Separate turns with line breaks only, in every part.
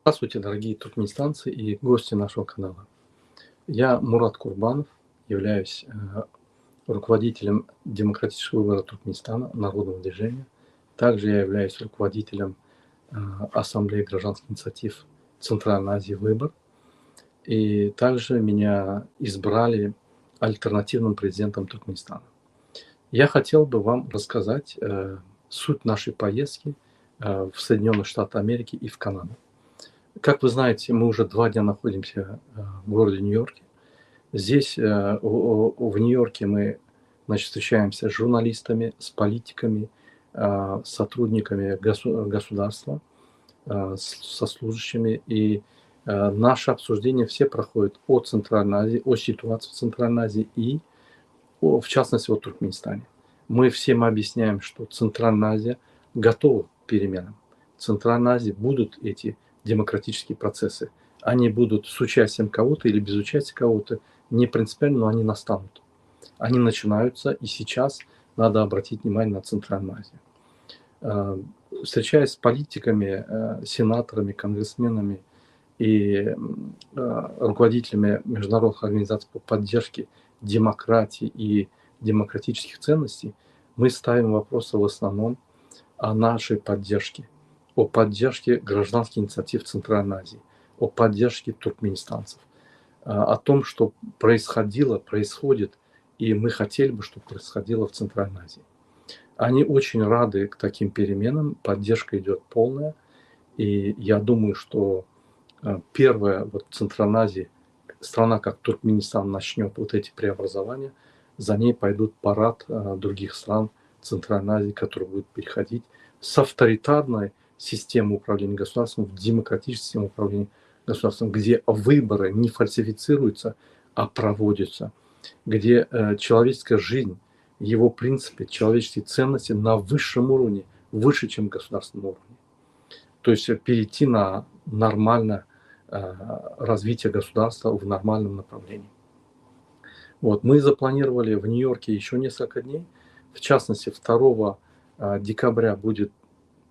Здравствуйте, дорогие туркменистанцы и гости нашего канала. Я Мурат Курбанов, являюсь руководителем демократического выбора Туркменистана, народного движения. Также я являюсь руководителем Ассамблеи гражданских инициатив Центральной Азии «Выбор». И также меня избрали альтернативным президентом Туркменистана. Я хотел бы вам рассказать суть нашей поездки в Соединенные Штаты Америки и в Канаду. Как вы знаете, мы уже 2 дня находимся в городе Нью-Йорке. Здесь, в Нью-Йорке, мы, значит, встречаемся с журналистами, с политиками, с сотрудниками государства, со служащими. И наше обсуждение все проходит о Центральной Азии, о ситуации в Центральной Азии и, в частности, о Туркменистане. Мы всем объясняем, что Центральная Азия готова к переменам. В Центральной Азии будут эти демократические процессы. Они будут с участием кого-то или без участия кого-то, не принципиально, но они настанут. Они начинаются, и сейчас надо обратить внимание на Центральную Азию. Встречаясь с политиками, сенаторами, конгрессменами и руководителями международных организаций по поддержке демократии и демократических ценностей, мы ставим вопросы в основном о нашей поддержке, о поддержке гражданских инициатив Центральной Азии, о поддержке туркменистанцев, о том, что происходит, и мы хотели бы, чтобы происходило в Центральной Азии. Они очень рады к таким переменам, поддержка идет полная, и я думаю, что первая в Центральной Азии страна, как Туркменистан, начнет вот эти преобразования, за ней пойдут парад других стран Центральной Азии, которые будут переходить с авторитарной системы управления государством в демократическую систему управления государством, где выборы не фальсифицируются, а проводятся, где человеческая жизнь, его принципы, человеческие ценности на высшем уровне, выше, чем государственном уровне. То есть перейти на нормальное развитие государства в нормальном направлении. Вот. Мы запланировали в Нью-Йорке еще несколько дней. В частности, 2 декабря будет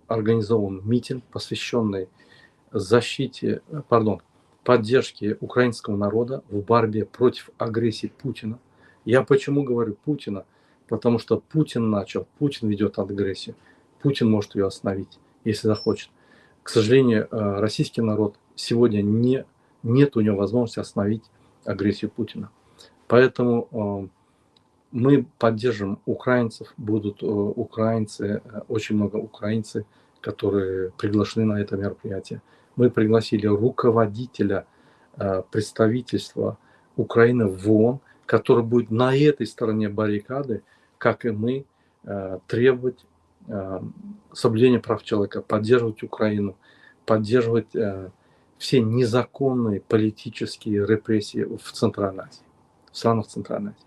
организован митинг, посвященный поддержке украинского народа в борьбе против агрессии Путина. Я почему говорю Путина? Потому что Путин ведет агрессию. Путин может ее остановить, если захочет. К сожалению, российский народ сегодня нет у него возможности остановить агрессию Путина. Поэтому мы поддержим украинцев, будут украинцы, очень много украинцев, которые приглашены на это мероприятие. Мы пригласили руководителя представительства Украины в ООН, который будет на этой стороне баррикады, как и мы, требовать соблюдения прав человека, поддерживать Украину, поддерживать все незаконные политические репрессии в Центральной Азии, в странах Центральной Азии.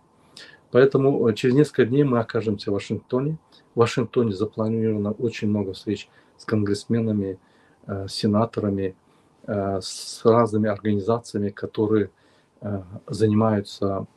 Поэтому через несколько дней мы окажемся в Вашингтоне. В Вашингтоне запланировано очень много встреч с конгрессменами, сенаторами, с разными организациями, которые занимаются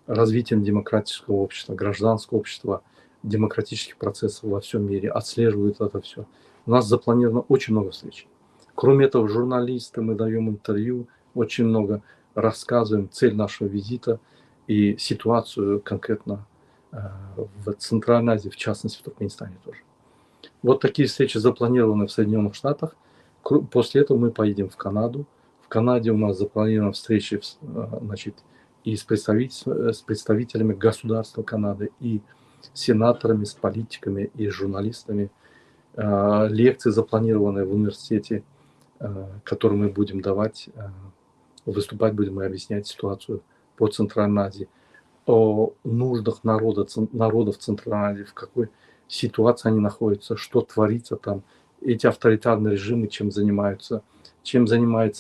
развитием демократического общества, гражданского общества, демократических процессов во всем мире, отслеживают это все. У нас запланировано очень много встреч. Кроме этого, журналисты, мы даем интервью, очень много рассказываем цель нашего визита и ситуацию конкретно в Центральной Азии, в частности в Туркменистане тоже. Вот такие встречи запланированы в Соединенных Штатах. После этого мы поедем в Канаду. В Канаде у нас запланированы встречи, значит, и с представителями государства Канады, и с сенаторами, с политиками, и с журналистами. Лекции запланированы в университете, которые мы будем давать, выступать будем и объяснять ситуацию по Центральной Азии, о нуждах народов Центральной Азии, в какой ситуации они находятся, что творится там, эти авторитарные режимы, чем занимается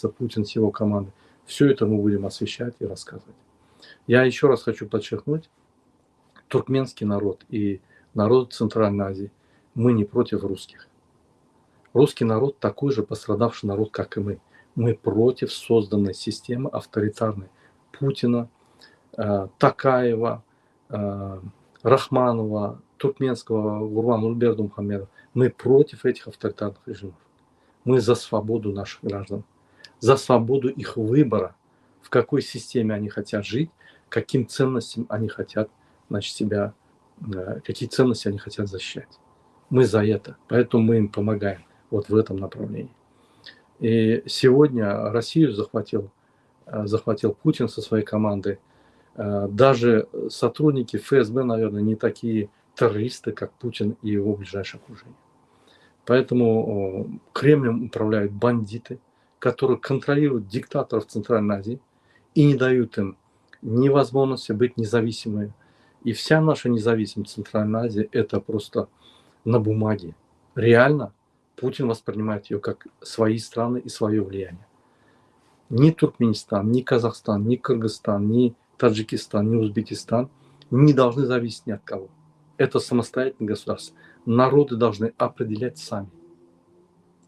Путин с его командой. Все это мы будем освещать и рассказывать. Я еще раз хочу подчеркнуть, туркменский народ и народ Центральной Азии, мы не против русских. Русский народ такой же пострадавший народ, как и мы. Мы против созданной системы авторитарной Путина, Такаева, Рахманова, туркменского Гурбан Бердымухамедова. Мы против этих авторитарных режимов. Мы за свободу наших граждан. за свободу их выбора, в какой системе они хотят жить, каким ценностям они хотят, значит, какие ценности они хотят защищать. Мы за это, поэтому мы им помогаем вот в этом направлении. И сегодня Россию захватил Путин со своей командой. Даже сотрудники ФСБ, наверное, не такие террористы, как Путин и его ближайшее окружение. Поэтому Кремлем управляют бандиты, которые контролируют диктаторов Центральной Азии и не дают им ни возможности быть независимыми. И вся наша независимость Центральной Азии – это просто на бумаге. Реально Путин воспринимает ее как свои страны и свое влияние. Ни Туркменистан, ни Казахстан, ни Кыргызстан, ни Таджикистан, ни Узбекистан не должны зависеть ни от кого. Это самостоятельное государство. Народы должны определять сами.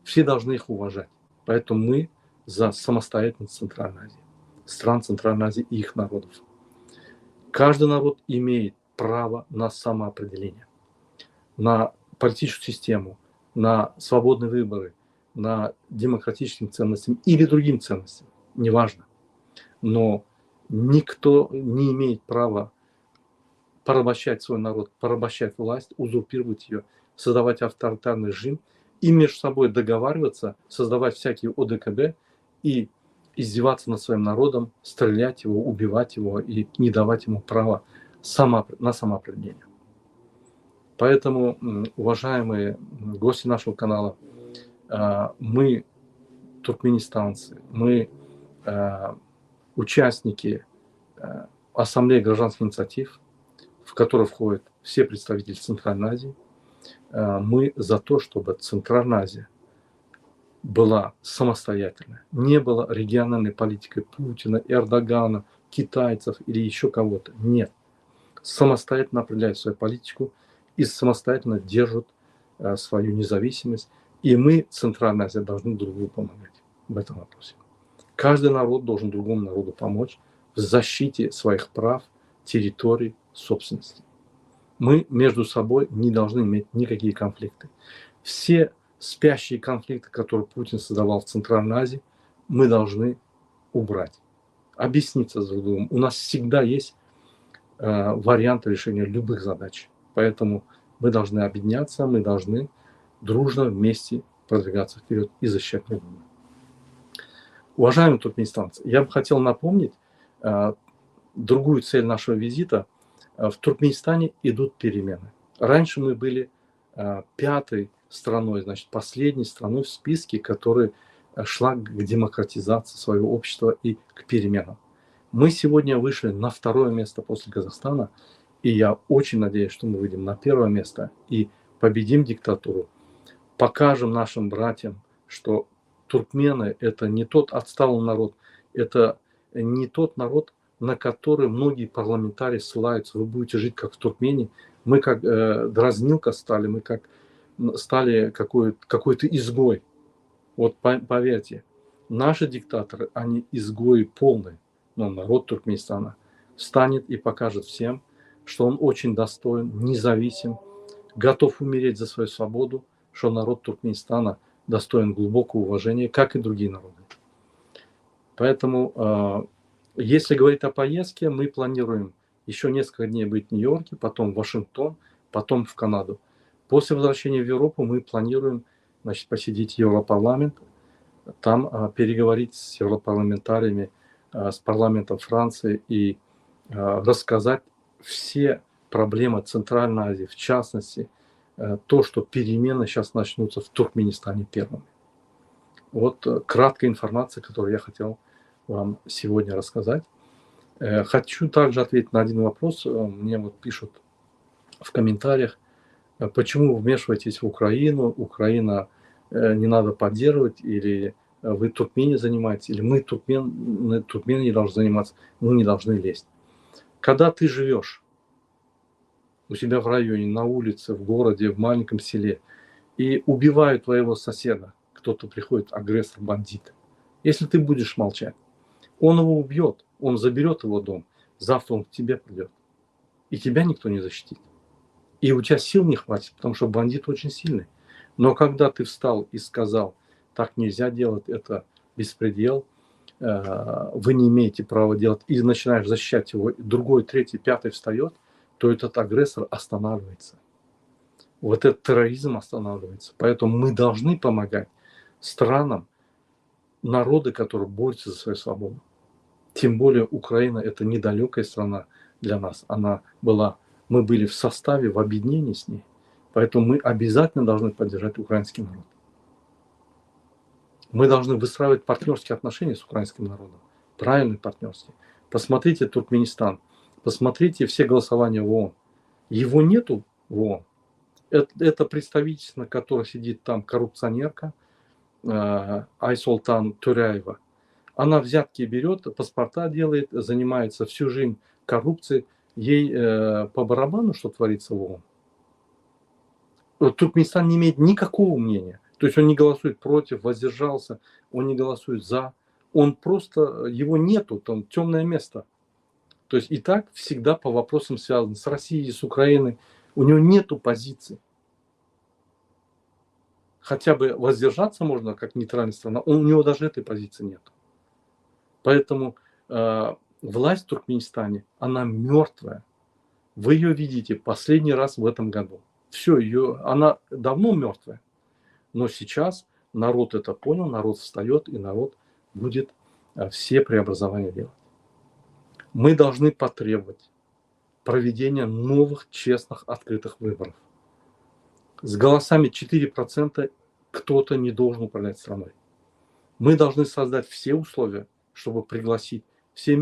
Все должны их уважать. Поэтому мы за самостоятельность Центральной Азии, стран Центральной Азии и их народов. Каждый народ имеет право на самоопределение, на политическую систему, на свободные выборы, на демократическим ценностям или другим ценностям, неважно. Но никто не имеет права порабощать свой народ, порабощать власть, узурпировать ее, создавать авторитарный режим и между собой договариваться, создавать всякие ОДКБ и издеваться над своим народом, стрелять его, убивать его и не давать ему права на самоопределение. Поэтому, уважаемые гости нашего канала, мы туркменистанцы, мы участники Ассамблеи гражданских инициатив, в которой входят все представители Центральной Азии. Мы за то, чтобы Центральная Азия была самостоятельной, не было региональной политикой Путина, Эрдогана, китайцев или еще кого-то. Нет. Самостоятельно определяют свою политику и самостоятельно держат свою независимость. И мы, Центральная Азия, должны друг другу помогать в этом вопросе. Каждый народ должен другому народу помочь в защите своих прав, территорий, собственности. Мы между собой не должны иметь никакие конфликты. Все спящие конфликты, которые Путин создавал в Центральной Азии, мы должны убрать, объясниться друг другом. У нас всегда есть варианты решения любых задач. Поэтому мы должны объединяться, мы должны дружно вместе продвигаться вперед и защищать друг друга. Уважаемые туркменистанцы, я бы хотел напомнить другую цель нашего визита. В Туркменистане идут перемены. Раньше мы были пятой страной, значит, последней страной в списке, которая шла к демократизации своего общества и к переменам. Мы сегодня вышли на второе место после Казахстана, и я очень надеюсь, что мы выйдем на первое место и победим диктатуру, покажем нашим братьям, что туркмены – это не тот отсталый народ, это не тот народ, на который многие парламентарии ссылаются. Вы будете жить как в Туркмении. Мы как дразнилка стали, мы как стали какой-то изгой. Вот поверьте, наши диктаторы, они изгои полные. Но народ Туркменистана встанет и покажет всем, что он очень достоин, независим, готов умереть за свою свободу, что народ Туркменистана достоин глубокого уважения, как и другие народы. Поэтому, если говорить о поездке, мы планируем еще несколько дней быть в Нью-Йорке, потом в Вашингтон, потом в Канаду. После возвращения в Европу мы планируем, значит, посетить Европарламент, там переговорить с европарламентариями, с парламентом Франции и рассказать все проблемы Центральной Азии, в частности, то, что перемены сейчас начнутся в Туркменистане первыми. Вот краткая информация, которую я хотел вам сегодня рассказать. Хочу также ответить на один вопрос. Мне вот пишут в комментариях, почему вы вмешиваетесь в Украину, Украина не надо поддерживать, или вы Туркмении занимаетесь, или мы Туркмены не должны заниматься, мы не должны лезть. Когда ты живешь у себя в районе, на улице, в городе, в маленьком селе, и убивают твоего соседа, кто-то приходит, агрессор, бандит, если ты будешь молчать, он его убьет, он заберет его дом, завтра он к тебе придет, и тебя никто не защитит. И у тебя сил не хватит, потому что бандит очень сильный. Но когда ты встал и сказал, так нельзя делать, это беспредел, вы не имеете права делать, и начинаешь защищать его, другой, третий, пятый встает, то этот агрессор останавливается. Вот этот терроризм останавливается. Поэтому мы должны помогать странам, народы, которые борются за свою свободу. Тем более Украина – это недалекая страна для нас. Мы были в составе, в объединении с ней. Поэтому мы обязательно должны поддержать украинский народ. Мы должны выстраивать партнерские отношения с украинским народом. Правильные партнерские. Посмотрите Туркменистан. Посмотрите все голосования в ООН. Его нету в ООН. Это представительство, на котором сидит там коррупционерка Айсултан Туряева. Она взятки берет, паспорта делает, занимается всю жизнь коррупцией. Ей по барабану, что творится в ООН. Туркменистан не имеет никакого мнения. То есть он не голосует против, воздержался, он не голосует за. Он просто, его нету, там темное место. То есть и так всегда по вопросам связан с Россией, с Украиной. У него нету позиции. Хотя бы воздержаться можно, как нейтральная страна, у него даже этой позиции нет. Поэтому власть в Туркменистане, она мертвая. Вы ее видите последний раз в этом году. Все, она давно мертвая. Но сейчас народ это понял, народ встает, и народ будет все преобразования делать. Мы должны потребовать проведения новых, честных, открытых выборов. С голосами 4% кто-то не должен управлять страной. Мы должны создать все условия, чтобы пригласить всех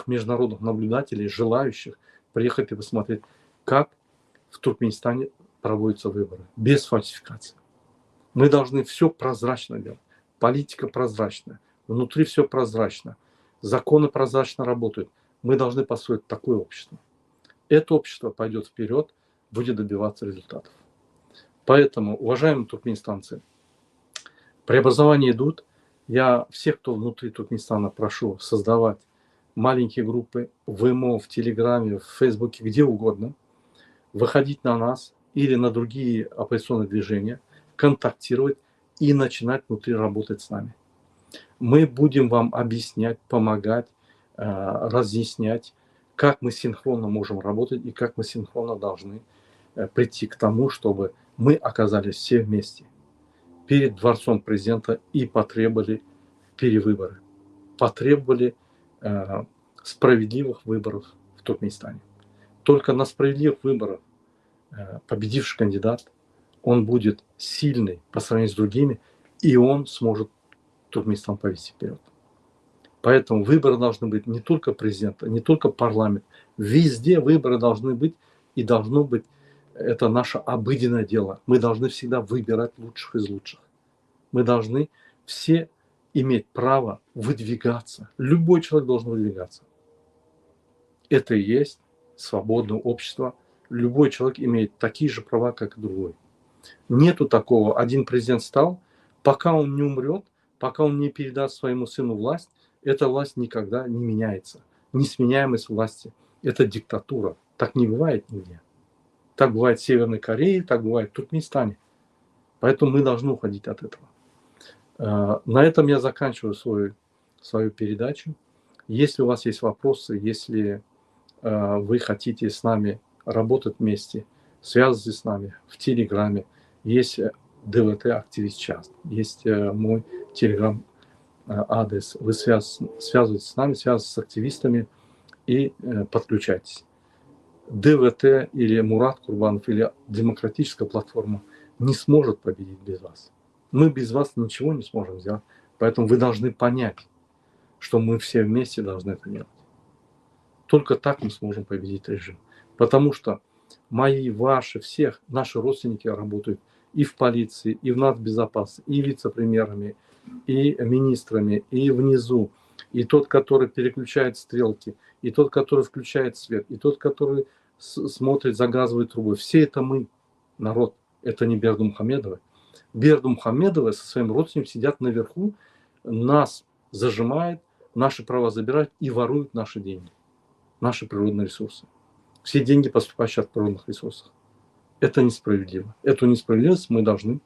международных наблюдателей, желающих приехать и посмотреть, как в Туркменистане проводятся выборы, без фальсификации. Мы должны все прозрачно делать. Политика прозрачная, внутри все прозрачно, законы прозрачно работают. Мы должны построить такое общество. Это общество пойдет вперед, будет добиваться результатов. Поэтому, уважаемые туркменистанцы, преобразования идут. Я всех, кто внутри Туркменистана, прошу создавать маленькие группы в ИМО, в Телеграме, в Фейсбуке, где угодно, выходить на нас или на другие оппозиционные движения, контактировать и начинать внутри работать с нами. Мы будем вам объяснять, помогать, разъяснять, как мы синхронно можем работать и как мы синхронно должны прийти к тому, чтобы мы оказались все вместе перед дворцом президента и потребовали перевыборы, потребовали справедливых выборов в Туркменистане. Только на справедливых выборах победивший кандидат, он будет сильный по сравнению с другими, и он сможет Туркменистан повести вперед. Поэтому выборы должны быть не только президента, не только парламент. Везде выборы должны быть, и должно быть, это наше обыденное дело. Мы должны всегда выбирать лучших из лучших. Мы должны все иметь право выдвигаться. Любой человек должен выдвигаться. Это и есть свободное общество. Любой человек имеет такие же права, как и другой. Нету такого, один президент стал, пока он не умрет, пока он не передаст своему сыну власть, эта власть никогда не меняется. Несменяемость власти – это диктатура. Так не бывает нигде. Так бывает в Северной Корее, так бывает в Туркменистане. Поэтому мы должны уходить от этого. На этом я заканчиваю свою передачу. Если у вас есть вопросы, если вы хотите с нами работать вместе, связывайтесь с нами в Телеграме. Есть ДВТ Активист Час, есть мой Телеграм адрес. Вы связывайтесь с нами, связывайтесь с активистами и подключайтесь. ДВТ или Мурат Курбанов или демократическая платформа не сможет победить без вас. Мы без вас ничего не сможем сделать. Поэтому вы должны понять, что мы все вместе должны это делать. Только так мы сможем победить режим. Потому что мои, ваши, всех, наши родственники работают и в полиции, и в нацбезопасности, и вице-премьерами, и министрами, и внизу. И тот, который переключает стрелки, и тот, который включает свет, и тот, который смотрит за газовой трубой. Все это мы, народ. Это не Бердымухамедова. Бердымухамедова со своим родственником сидят наверху, нас зажимает, наши права забирают и воруют наши деньги, наши природные ресурсы. Все деньги поступают от природных ресурсов. Это несправедливо. Эту несправедливость мы должны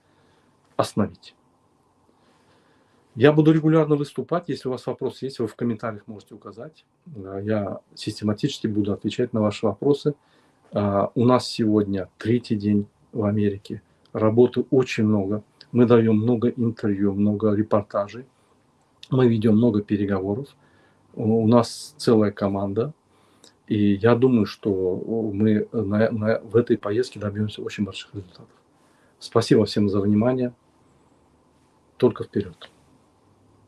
остановить. Я буду регулярно выступать. Если у вас вопросы есть, вы в комментариях можете указать. Я систематически буду отвечать на ваши вопросы. У нас сегодня третий день в Америке. Работы очень много. Мы даем много интервью, много репортажей. Мы ведем много переговоров. У нас целая команда. И я думаю, что мы в этой поездке добьемся очень больших результатов. Спасибо всем за внимание. Только вперед.